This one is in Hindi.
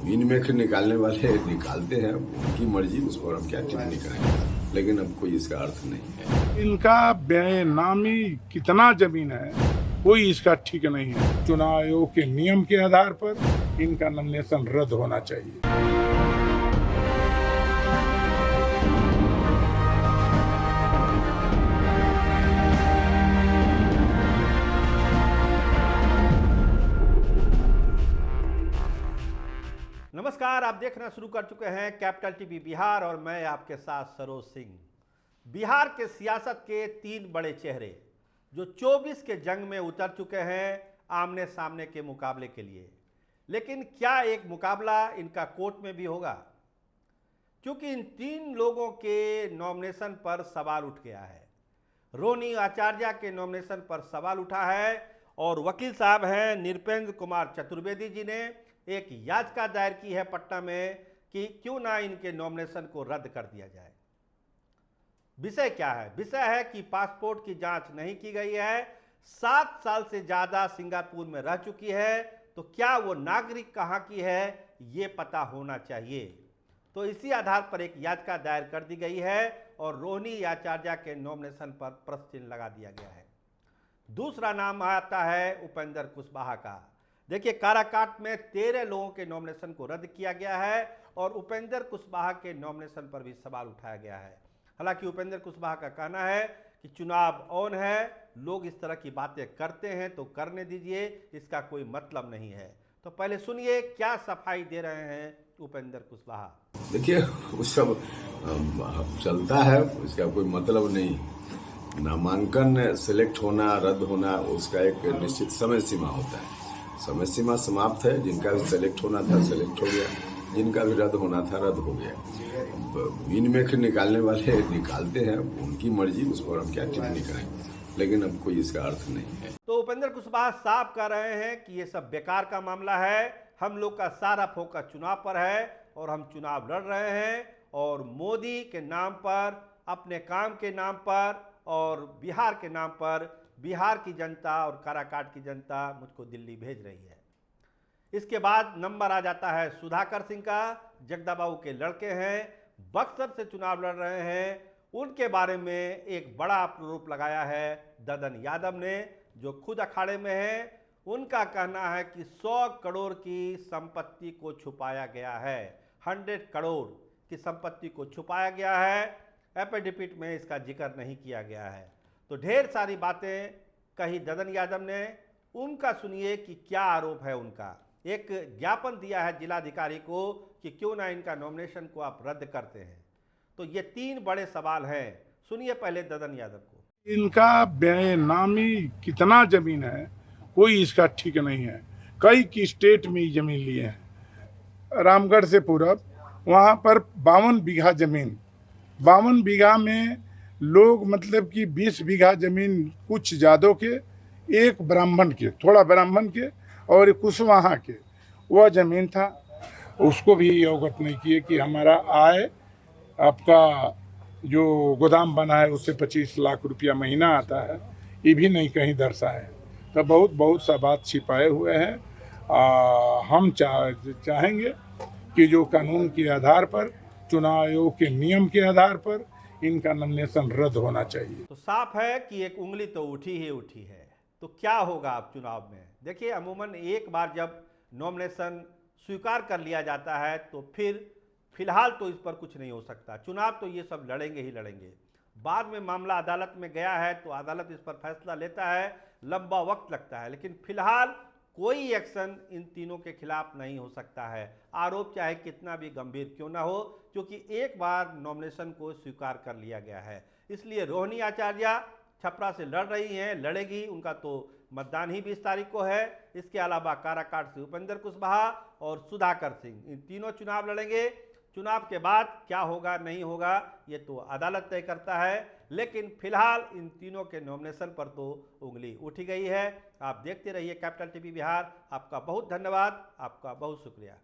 इनमें से निकालने वाले निकालते हैं, उनकी मर्जी, उस पर हम क्या टिप्पणी करेंगे, लेकिन अब कोई इसका अर्थ नहीं है। इनका बेनामी कितना जमीन है कोई इसका ठीक नहीं है। चुनाव आयोग के नियम के आधार पर इनका नॉमिनेशन रद्द होना चाहिए। नमस्कार, आप देखना शुरू कर चुके हैं कैपिटल टीवी बिहार और मैं आपके साथ सरोज सिंह। बिहार के सियासत के तीन बड़े चेहरे जो 24 के जंग में उतर चुके हैं आमने सामने के मुकाबले के लिए, लेकिन क्या एक मुकाबला इनका कोर्ट में भी होगा? क्योंकि इन तीन लोगों के नॉमिनेशन पर सवाल उठ गया है। रोहिणी आचार्य के नॉमिनेशन पर सवाल उठा है और वकील साहब हैं नृपेंद्र कुमार चतुर्वेदी जी ने एक याचिका दायर की है पटना में कि क्यों ना इनके नॉमिनेशन को रद्द कर दिया जाए। विषय क्या है? विषय है कि पासपोर्ट की जांच नहीं की गई है, 7 साल से ज़्यादा सिंगापुर में रह चुकी है, तो क्या वो नागरिक कहाँ की है ये पता होना चाहिए। तो इसी आधार पर एक याचिका दायर कर दी गई है और रोहिणी आचार्य के नॉमिनेशन पर प्रश्न चिन्ह लगा दिया गया है। दूसरा नाम आता है उपेंद्र कुशवाहा का। देखिए, काराकाट में 13 लोगों के नॉमिनेशन को रद्द किया गया है और उपेंद्र कुशवाहा के नॉमिनेशन पर भी सवाल उठाया गया है। हालांकि उपेंद्र कुशवाहा का कहना है कि चुनाव ऑन है, लोग इस तरह की बातें करते हैं तो करने दीजिए, इसका कोई मतलब नहीं है। तो पहले सुनिए क्या सफाई दे रहे हैं उपेंद्र कुशवाहा। देखिए, वो सब चलता है, उसका कोई मतलब नहीं। नामांकन सिलेक्ट होना, रद्द होना, उसका एक निश्चित समय सीमा होता है। समय सीमा समाप्त है। जिनका भी सेलेक्ट होना था सेलेक्ट हो गया, जिनका भी रद्द होना था रद्द हो गया। इनमें से निकालने वाले निकालते हैं, उनकी मर्जी, उस पर हम क्या टिप्पणी करेंगे, लेकिन अब कोई इसका अर्थ नहीं है। तो उपेंद्र कुशवाहा साफ कह रहे हैं कि ये सब बेकार का मामला है, हम लोग का सारा फोकस चुनाव पर है और हम चुनाव लड़ रहे हैं और मोदी के नाम पर, अपने काम के नाम पर और बिहार के नाम पर बिहार की जनता और काराकाट की जनता मुझको दिल्ली भेज रही है। इसके बाद नंबर आ जाता है सुधाकर सिंह का, जगदाबाबू के लड़के हैं, बक्सर से चुनाव लड़ रहे हैं। उनके बारे में एक बड़ा आरोप लगाया है ददन यादव ने, जो खुद अखाड़े में है। उनका कहना है कि 100 करोड़ की संपत्ति को छुपाया गया है, 100 करोड़ की संपत्ति को छुपाया गया है। एफिडेविट में इसका जिक्र नहीं किया गया है। तो ढेर सारी बातें कही ददन यादव ने। उनका सुनिए कि क्या आरोप है उनका। एक ज्ञापन दिया है जिलाधिकारी को कि क्यों ना इनका नॉमिनेशन को आप रद्द करते हैं। तो ये तीन बड़े सवाल हैं, सुनिए पहले ददन यादव को। इनका बेनामी कितना जमीन है कोई इसका ठीक नहीं है। कई की स्टेट में ही जमीन लिए हैं। रामगढ़ से पूरब वहाँ पर 52 बीघा जमीन, 52 बीघा में लोग मतलब कि 20 बीघा जमीन कुछ जादव के, एक ब्राह्मण के, थोड़ा ब्राह्मण के और कुशवाहा के, वह जमीन था। उसको भी अवगत नहीं किए कि हमारा आय, आपका जो गोदाम बना है उससे 25 लाख रुपया महीना आता है, ये भी नहीं कहीं दर्शाए। तो बहुत सा बात छिपाए हुए हैं। हम चाहेंगे कि जो कानून के आधार पर, चुनाव आयोग के नियम के आधार पर इनका नॉमिनेशन रद्द होना चाहिए। तो साफ है कि एक उंगली तो उठी ही उठी है। तो क्या होगा अब चुनाव में? देखिए, अमूमन एक बार जब नॉमिनेशन स्वीकार कर लिया जाता है तो फिर फिलहाल तो इस पर कुछ नहीं हो सकता। चुनाव तो ये सब लड़ेंगे ही लड़ेंगे। बाद में मामला अदालत में गया है तो अदालत इस पर फैसला लेता है, लंबा वक्त लगता है, लेकिन फिलहाल कोई एक्शन इन तीनों के खिलाफ नहीं हो सकता है। आरोप चाहे कितना भी गंभीर क्यों ना हो, क्योंकि एक बार नॉमिनेशन को स्वीकार कर लिया गया है। इसलिए रोहिणी आचार्य छपरा से लड़ रही हैं, लड़ेगी, उनका तो मतदान ही 20 तारीख को है। इसके अलावा काराकाट से उपेंद्र कुशवाहा और सुधाकर सिंह, इन तीनों चुनाव लड़ेंगे। चुनाव के बाद क्या होगा नहीं होगा ये तो अदालत तय करता है, लेकिन फिलहाल इन तीनों के नॉमिनेशन पर तो उंगली उठी गई है। आप देखते रहिए कैपिटल टीवी बिहार। आपका बहुत धन्यवाद, आपका बहुत शुक्रिया।